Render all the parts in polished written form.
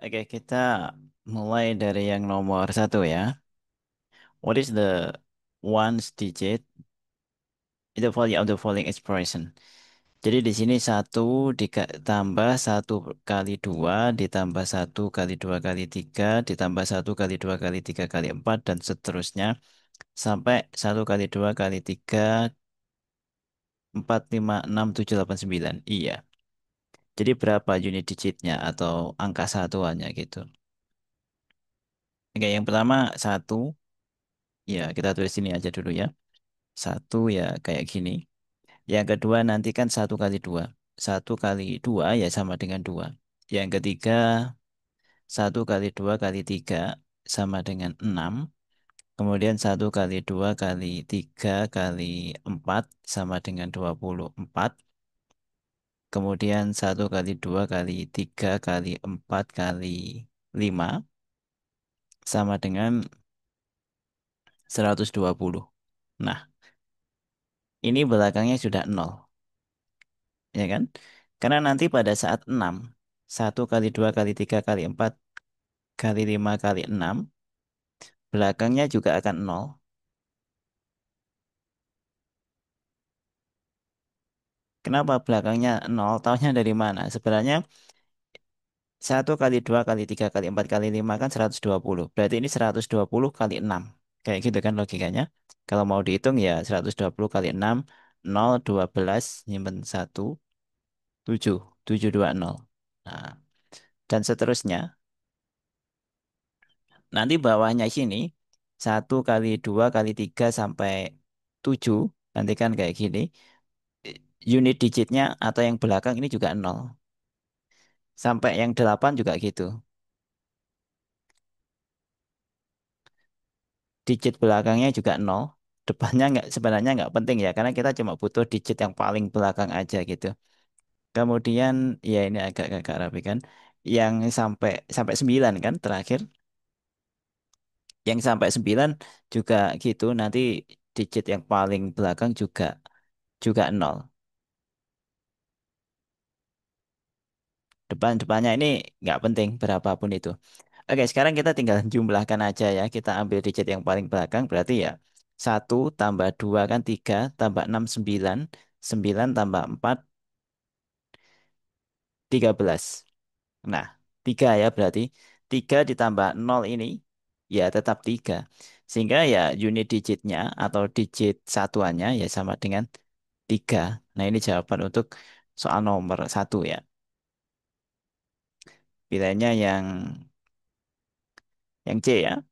Oke, kita mulai dari yang nomor satu ya. What is the ones digit in the value of the following expression? Jadi di sini satu ditambah satu kali dua ditambah satu kali dua kali tiga ditambah satu kali dua kali tiga kali empat dan seterusnya sampai satu kali dua kali tiga empat lima enam tujuh delapan sembilan. Iya. Jadi berapa unit digitnya atau angka satuannya gitu? Oke, yang pertama satu. Ya, kita tulis sini aja dulu ya. Satu ya kayak gini. Yang kedua nanti kan satu kali dua. Satu kali dua ya sama dengan dua. Yang ketiga satu kali dua kali tiga sama dengan enam. Kemudian satu kali dua kali tiga kali empat sama dengan 24. Kemudian satu kali dua kali tiga kali empat kali lima sama dengan 120. Nah, ini belakangnya sudah nol. Ya kan? Karena nanti pada saat 6 satu kali 2 kali 3 kali 4 kali 5 kali 6 belakangnya juga akan nol. Kenapa belakangnya nol? Taunya dari mana? Sebenarnya satu kali 2 kali 3 kali 4 kali 5 kan 120. Berarti ini 120 kali 6. Kayak gitu kan logikanya. Kalau mau dihitung ya 120 kali 6, 0, 12, nyimpen 1, 7, 720. Nah, dan seterusnya. Nanti bawahnya sini satu kali dua kali tiga sampai tujuh nanti kan kayak gini. Unit digitnya atau yang belakang ini juga nol. Sampai yang delapan juga gitu. Digit belakangnya juga nol. Depannya nggak sebenarnya nggak penting ya karena kita cuma butuh digit yang paling belakang aja gitu. Kemudian ya ini agak rapi kan. Yang sampai sampai 9 kan terakhir. Yang sampai 9 juga gitu. Nanti digit yang paling belakang juga nol. Depannya ini nggak penting berapapun itu. Oke, sekarang kita tinggal jumlahkan aja ya. Kita ambil digit yang paling belakang berarti ya satu tambah 2 kan 3 tambah 6 9 9 tambah 4 13. Nah, 3 ya berarti 3 ditambah nol ini ya tetap 3. Sehingga ya unit digitnya atau digit satuannya ya sama dengan 3. Nah, ini jawaban untuk soal nomor satu ya. Pilihannya yang C ya.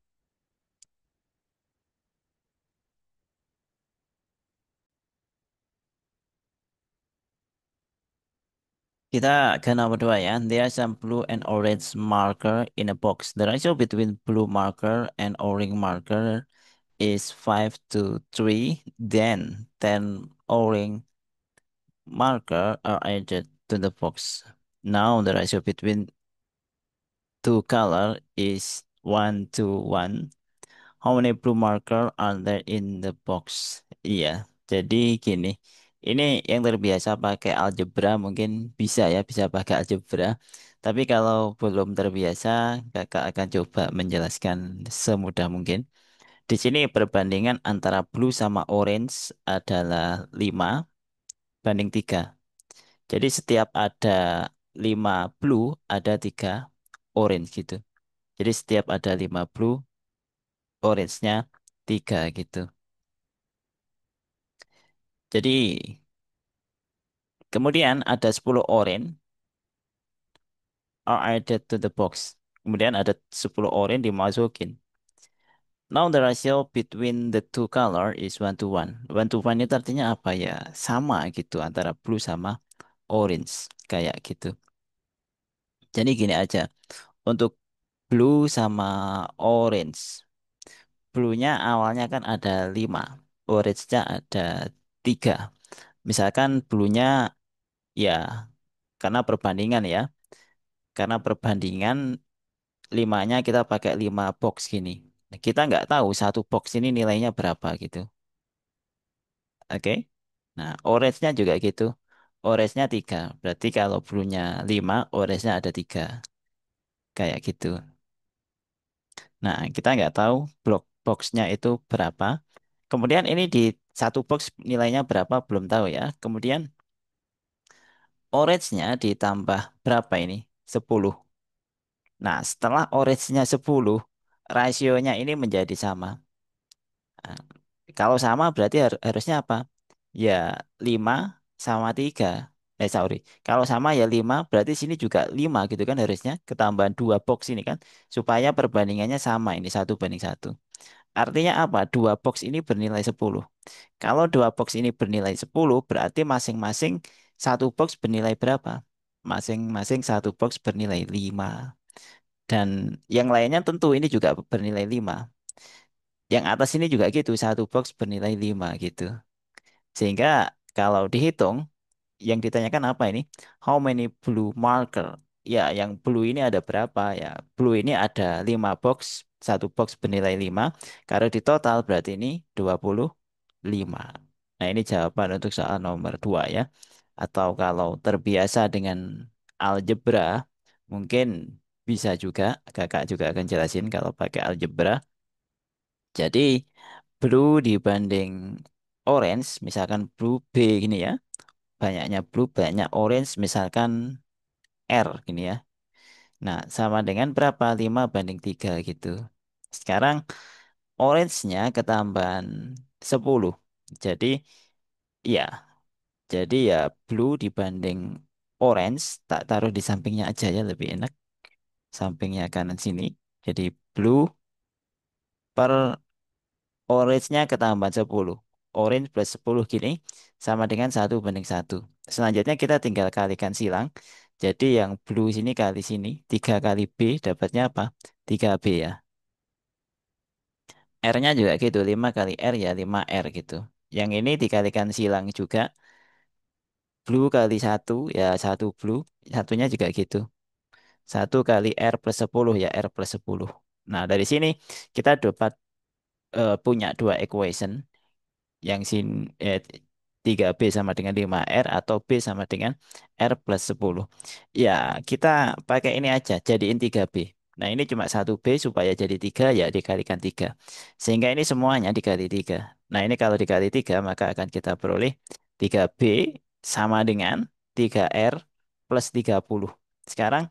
Kita ke nomor dua ya. There are some blue and orange marker in a box. The ratio between blue marker and orange marker is 5 to 3. Then 10 orange marker are added to the box. Now the ratio between two color is 1 to 1. How many blue marker are there in the box? Iya, jadi gini. Ini yang terbiasa pakai algebra mungkin bisa ya, bisa pakai algebra. Tapi kalau belum terbiasa, kakak akan coba menjelaskan semudah mungkin. Di sini perbandingan antara blue sama orange adalah 5 banding 3. Jadi setiap ada 5 blue, ada 3 orange gitu. Jadi setiap ada 5 blue, orange-nya 3 gitu. Jadi kemudian ada 10 orange are added to the box. Kemudian ada 10 orange dimasukin. Now the ratio between the two color is 1 to 1. 1 to 1 itu artinya apa ya? Sama gitu antara blue sama orange. Kayak gitu. Jadi gini aja. Untuk blue sama orange. Blue-nya awalnya kan ada 5. Orange-nya ada 3. Misalkan blue-nya ya karena perbandingan ya. Karena perbandingan limanya kita pakai 5 box gini. Nah, kita nggak tahu satu box ini nilainya berapa gitu. Oke. Nah, orange-nya juga gitu. Orange-nya 3. Berarti kalau blue-nya 5, orange-nya ada 3. kayak gitu. Nah, kita nggak tahu block boxnya itu berapa. Kemudian ini di satu box nilainya berapa belum tahu ya. Kemudian orange-nya ditambah berapa ini? 10. Nah, setelah orange-nya 10, rasionya ini menjadi sama. Nah, kalau sama berarti harusnya apa? Ya 5 sama 3. Sorry. Kalau sama ya 5, berarti sini juga 5 gitu kan harusnya. Ketambahan dua box ini kan. Supaya perbandingannya sama ini 1 banding 1. Artinya apa? Dua box ini bernilai 10. Kalau dua box ini bernilai 10, berarti masing-masing satu box bernilai berapa? Masing-masing satu box bernilai 5. Dan yang lainnya tentu ini juga bernilai 5. Yang atas ini juga gitu, satu box bernilai 5 gitu. Sehingga kalau dihitung, yang ditanyakan apa ini? How many blue marker? Ya, yang blue ini ada berapa? Ya, blue ini ada 5 box, satu box bernilai 5. Kalau di total berarti ini 25. Nah, ini jawaban untuk soal nomor 2 ya. Atau kalau terbiasa dengan algebra, mungkin bisa juga, kakak juga akan jelasin kalau pakai algebra. Jadi, blue dibanding orange, misalkan blue B gini ya. Banyaknya blue, banyak orange, misalkan R gini ya. Nah, sama dengan berapa? 5 banding 3 gitu. Sekarang orange-nya ketambahan 10. Jadi, ya, jadi ya blue dibanding orange, tak taruh di sampingnya aja ya, lebih enak. Sampingnya kanan sini. Jadi, blue per orange-nya ketambahan 10. Orange plus 10 gini sama dengan 1 banding 1. Selanjutnya kita tinggal kalikan silang. Jadi yang blue sini kali sini. 3 kali B dapatnya apa? 3B ya. R-nya juga gitu. 5 kali R ya 5R gitu. Yang ini dikalikan silang juga. Blue kali 1 ya 1 blue. Satunya juga gitu. 1 kali R plus 10 ya R plus 10. Nah dari sini kita dapat punya dua equation. Yang 3B sama dengan 5R atau B sama dengan R plus 10. Ya, kita pakai ini aja, jadiin 3B. Nah, ini cuma 1B supaya jadi 3 ya dikalikan 3. Sehingga ini semuanya dikali 3. Nah, ini kalau dikali 3 maka akan kita peroleh 3B sama dengan 3R plus 30. Sekarang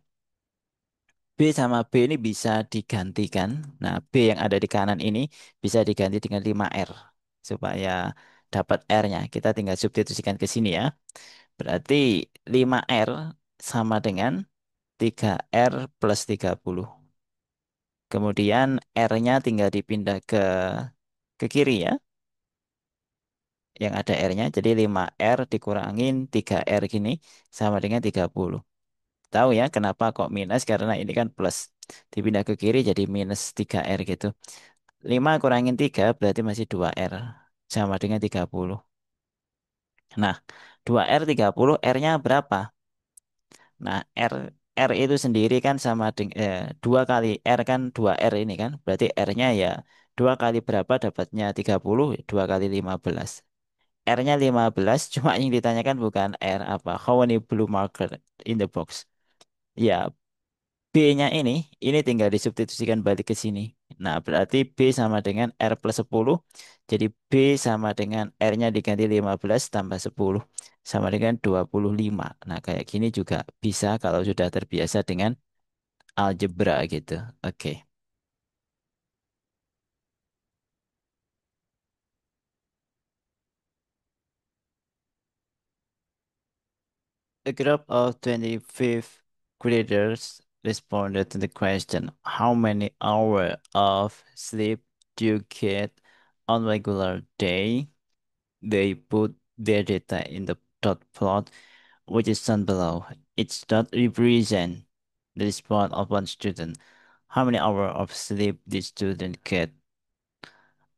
B sama B ini bisa digantikan. Nah, B yang ada di kanan ini bisa diganti dengan 5R. Supaya dapat R-nya. Kita tinggal substitusikan ke sini ya. Berarti 5R sama dengan 3R plus 30. Kemudian R-nya tinggal dipindah ke kiri ya. Yang ada R-nya. Jadi 5R dikurangin 3R gini sama dengan 30. Tahu ya kenapa kok minus? Karena ini kan plus. Dipindah ke kiri jadi minus 3R gitu. 5 kurangin 3 berarti masih 2R. Sama dengan 30. Nah, 2R 30, R-nya berapa? Nah, R itu sendiri kan sama dengan 2 kali R kan 2R ini kan. Berarti R-nya ya 2 kali berapa dapatnya 30, 2 kali 15. R-nya 15, cuma yang ditanyakan bukan R apa. How many blue marker in the box? Ya, B-nya ini tinggal disubstitusikan balik ke sini. Nah, berarti B sama dengan R plus 10. Jadi B sama dengan R-nya diganti 15 tambah 10. Sama dengan 25. Nah, kayak gini juga bisa kalau sudah terbiasa dengan algebra gitu. Oke. A group of 25th graders responded to the question, how many hours of sleep do you get on regular day? They put their data in the dot plot, which is shown below. Each dot represents the response of one student. How many hours of sleep did student get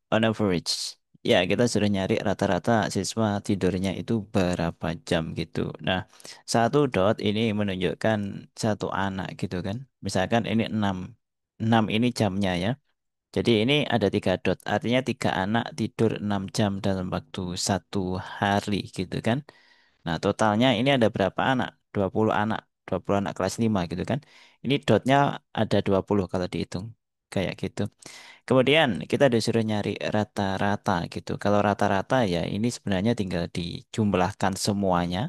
on average? Ya, kita sudah nyari rata-rata siswa tidurnya itu berapa jam gitu. Nah, satu dot ini menunjukkan satu anak gitu kan. Misalkan ini 6. 6 ini jamnya ya. Jadi ini ada 3 dot, artinya 3 anak tidur 6 jam dalam waktu 1 hari gitu kan. Nah totalnya ini ada berapa anak? 20 anak. 20 anak kelas 5 gitu kan. Ini dotnya ada 20 kalau dihitung. Kayak gitu. Kemudian kita disuruh nyari rata-rata gitu. Kalau rata-rata ya ini sebenarnya tinggal dijumlahkan semuanya.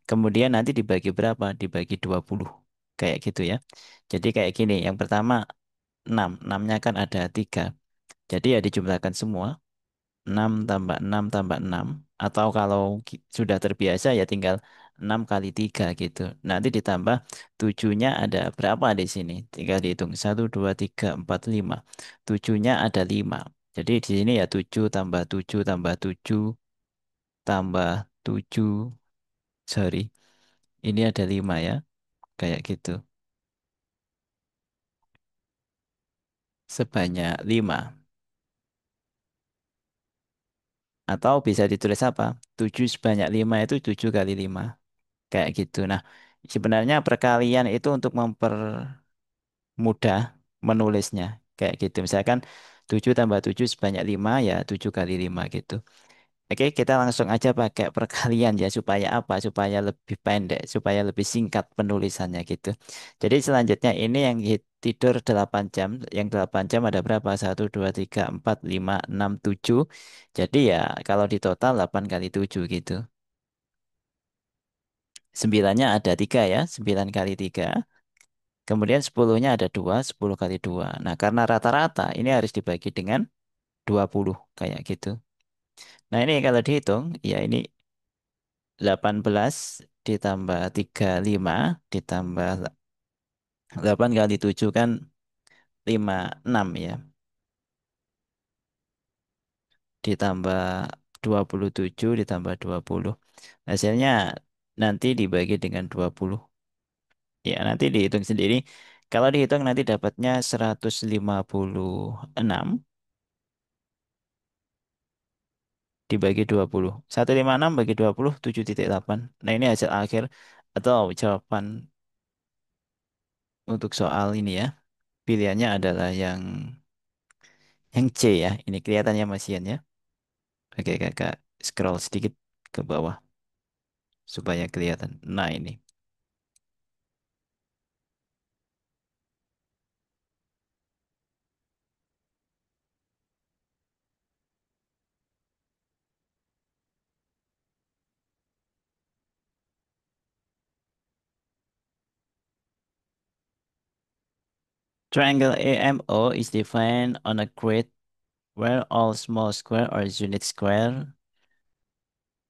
Kemudian nanti dibagi berapa? Dibagi 20. Kayak gitu ya. Jadi kayak gini. Yang pertama 6. 6-nya kan ada 3. Jadi ya dijumlahkan semua. 6 tambah 6 tambah 6. Atau kalau sudah terbiasa ya tinggal 6 kali 3 gitu. Nanti ditambah 7-nya ada berapa di sini? Tinggal dihitung. 1, 2, 3, 4, 5. 7-nya ada 5. Jadi di sini ya 7 tambah 7 tambah 7 tambah 7. Sorry. Ini ada 5 ya. Kayak gitu. Sebanyak 5. Atau bisa ditulis apa? 7 sebanyak 5 itu 7 kali 5. Kayak gitu. Nah, sebenarnya perkalian itu untuk mempermudah menulisnya. Kayak gitu. Misalkan 7 tambah 7 sebanyak 5 ya 7 kali 5 gitu. Oke, kita langsung aja pakai perkalian ya supaya apa? Supaya lebih pendek, supaya lebih singkat penulisannya gitu. Jadi selanjutnya ini yang tidur 8 jam, yang 8 jam ada berapa? 1, 2, 3, 4, 5, 6, 7. Jadi ya kalau di total 8 kali 7 gitu. 9-nya ada 3 ya, 9 kali 3. Kemudian 10-nya ada 2, 10 kali 2. Nah, karena rata-rata ini harus dibagi dengan 20 kayak gitu. Nah, ini kalau dihitung ya ini 18 ditambah 35 ditambah 8 kali 7 kan 56 ya. Ditambah 27 ditambah 20. Hasilnya nanti dibagi dengan 20. Ya, nanti dihitung sendiri. Kalau dihitung nanti dapatnya 156 dibagi 20. 156 bagi 20, 7,8. Nah, ini hasil akhir atau jawaban untuk soal ini ya. Pilihannya adalah yang C ya. Ini kelihatannya masian ya. Oke, kakak scroll sedikit ke bawah supaya kelihatan. Nah, ini. Triangle AMO is defined on a grid where all small square or unit square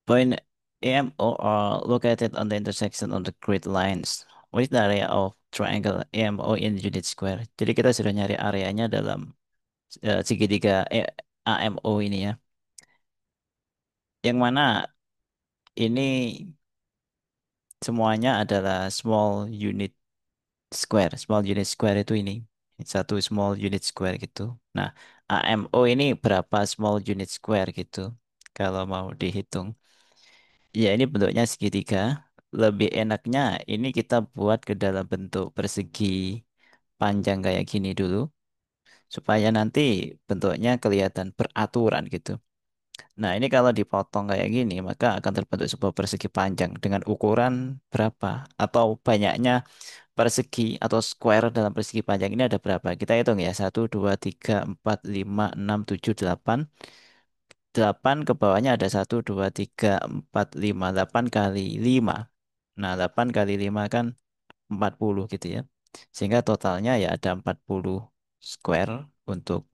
point AMO are located on the intersection of the grid lines. What is the area of triangle AMO in unit square? Jadi kita sudah nyari areanya dalam segitiga AMO ini ya. Yang mana ini semuanya adalah small unit square. Small unit square itu ini. Satu small unit square gitu. Nah, AMO ini berapa small unit square gitu. Kalau mau dihitung. Ya, ini bentuknya segitiga. Lebih enaknya ini kita buat ke dalam bentuk persegi panjang kayak gini dulu. Supaya nanti bentuknya kelihatan beraturan gitu. Nah, ini kalau dipotong kayak gini, maka akan terbentuk sebuah persegi panjang dengan ukuran berapa atau banyaknya persegi atau square dalam persegi panjang ini ada berapa? Kita hitung ya. 1, 2, 3, 4, 5, 6, 7, 8. 8 ke bawahnya ada 1, 2, 3, 4, 5. 8 kali 5. Nah, 8 kali 5 kan 40 gitu ya. Sehingga totalnya ya ada 40 square untuk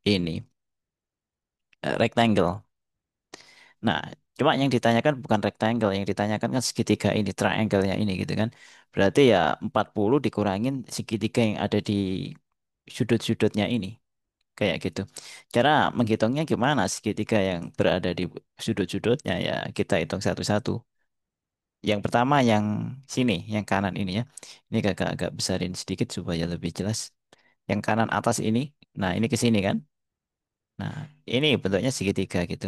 ini rectangle. Nah, cuma yang ditanyakan bukan rectangle, yang ditanyakan kan segitiga ini, triangle-nya ini gitu kan. Berarti ya 40 dikurangin segitiga yang ada di sudut-sudutnya ini. Kayak gitu. Cara menghitungnya gimana? Segitiga yang berada di sudut-sudutnya ya kita hitung satu-satu. Yang pertama yang sini, yang kanan ini ya. Ini agak besarin sedikit supaya lebih jelas. Yang kanan atas ini, nah ini ke sini kan. Nah, ini bentuknya segitiga gitu.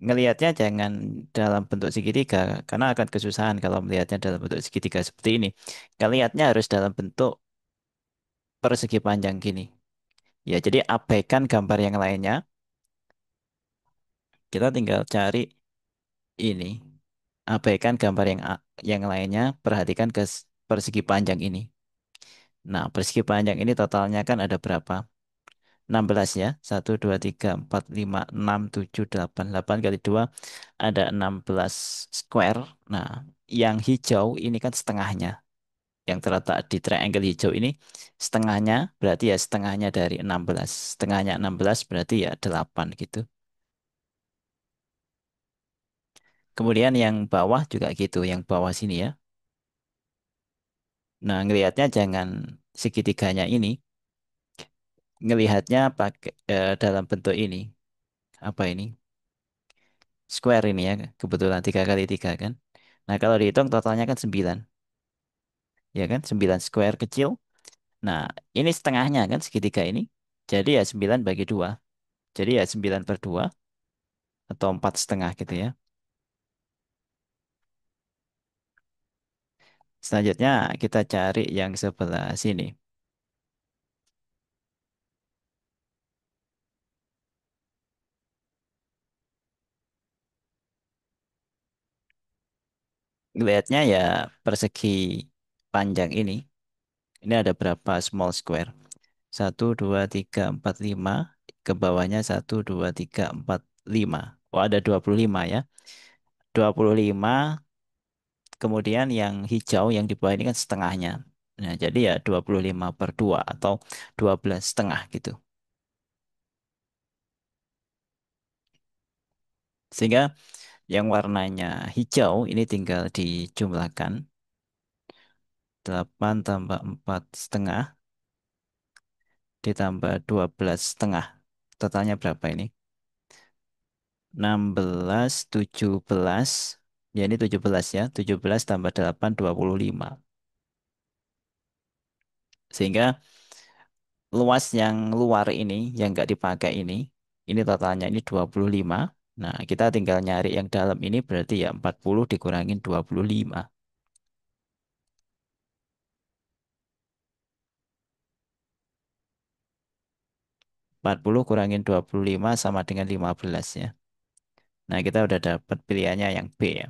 Ngelihatnya jangan dalam bentuk segitiga karena akan kesusahan kalau melihatnya dalam bentuk segitiga seperti ini. Kalihatnya harus dalam bentuk persegi panjang gini. Ya, jadi abaikan gambar yang lainnya. Kita tinggal cari ini. Abaikan gambar yang yang lainnya, perhatikan ke persegi panjang ini. Nah, persegi panjang ini totalnya kan ada berapa? 16 ya. 1, 2, 3, 4, 5, 6, 7, 8. 8 kali 2 ada 16 square. Nah, yang hijau ini kan setengahnya. Yang terletak di triangle hijau ini setengahnya berarti ya setengahnya dari 16. Setengahnya 16 berarti ya 8 gitu. Kemudian yang bawah juga gitu, yang bawah sini ya. Nah, ngelihatnya jangan segitiganya ini, ngelihatnya pakai dalam bentuk ini. Apa ini? Square ini ya, kebetulan 3 kali 3 kan. Nah, kalau dihitung totalnya kan 9, ya kan? 9 square kecil. Nah, ini setengahnya kan segitiga ini. Jadi ya 9 bagi 2. Jadi ya 9/2 atau 4,5 gitu ya. Selanjutnya kita cari yang sebelah sini. Lihatnya ya persegi panjang ini. Ini ada berapa small square? 1, 2, 3, 4, 5. Ke bawahnya 1, 2, 3, 4, 5. Oh, ada 25 ya. 25. Kemudian yang hijau yang di bawah ini kan setengahnya. Nah, jadi ya 25/2 atau 12,5 gitu. Sehingga yang warnanya hijau ini tinggal dijumlahkan. 8 tambah 4,5 ditambah 12,5. Totalnya berapa ini? 16, 17. Ya ini 17 ya. 17 tambah 8, 25. Sehingga luas yang luar ini, yang nggak dipakai ini totalnya ini 25. Nah, kita tinggal nyari yang dalam ini berarti ya 40 dikurangin 25. 40 kurangin 25 sama dengan 15 ya. Nah, kita udah dapat pilihannya yang B ya.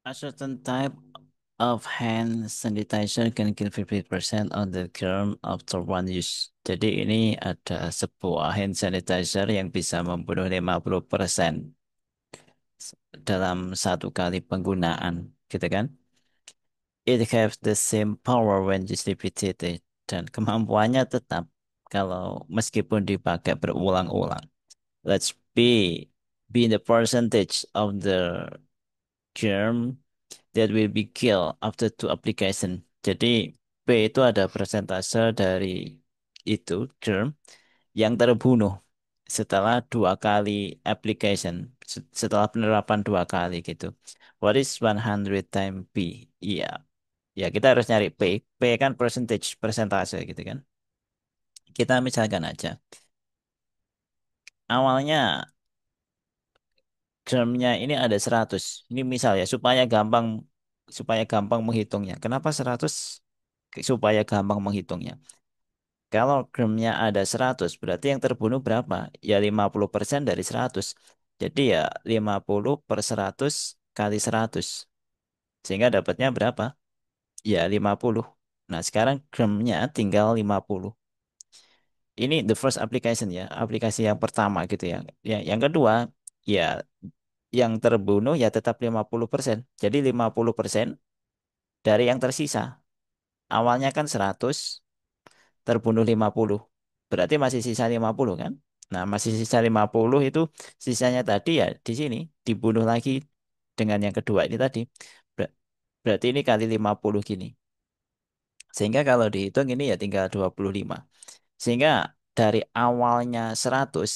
A certain type of hand sanitizer can kill 50% of the germ after one use. Jadi ini ada sebuah hand sanitizer yang bisa membunuh 50% dalam satu kali penggunaan, gitu kan? It has the same power when distributed dan kemampuannya tetap kalau meskipun dipakai berulang-ulang. Let's be the percentage of the germ that will be killed after two application. Jadi P itu ada persentase dari itu germ yang terbunuh setelah 2 kali application, setelah penerapan 2 kali gitu. What is 100 time P? Iya, ya kita harus nyari P. P kan percentage, persentase gitu kan. Kita misalkan aja. Awalnya germnya ini ada 100. Ini misal ya, supaya gampang menghitungnya. Kenapa 100? Supaya gampang menghitungnya. Kalau germnya ada 100, berarti yang terbunuh berapa? Ya 50% dari 100. Jadi ya 50 per 100 kali 100. Sehingga dapatnya berapa? Ya 50. Nah sekarang germnya tinggal 50. Ini the first application ya, aplikasi yang pertama gitu ya. Yang kedua, ya yang terbunuh ya tetap 50%. Jadi 50% dari yang tersisa. Awalnya kan 100, terbunuh 50. Berarti masih sisa 50 kan? Nah, masih sisa 50 itu sisanya tadi ya di sini dibunuh lagi dengan yang kedua ini tadi. Ber- Berarti ini kali 50 gini. Sehingga kalau dihitung ini ya tinggal 25. Sehingga dari awalnya 100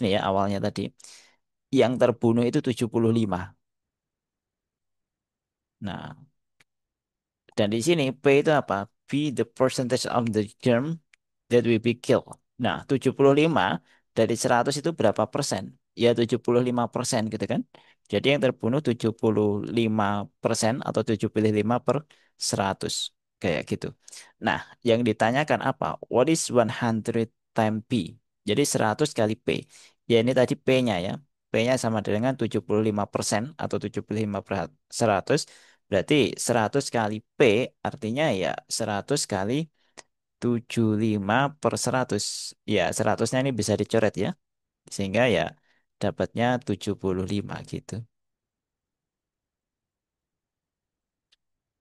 nih ya awalnya tadi, yang terbunuh itu 75. Nah, dan di sini P itu apa? P the percentage of the germ that will be killed. Nah, 75 dari 100 itu berapa persen? ya 75% gitu kan. Jadi yang terbunuh 75% atau 75/100 kayak gitu. Nah, yang ditanyakan apa? What is 100 time P? Jadi 100 kali P. Ya ini tadi P-nya ya. P-nya sama dengan 75% atau 75/100. Berarti 100 kali P artinya ya 100 kali 75/100. Ya, 100-nya ini bisa dicoret ya. Sehingga ya dapatnya 75 gitu.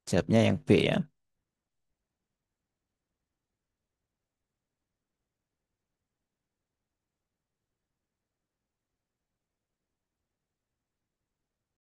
Jawabnya yang B ya.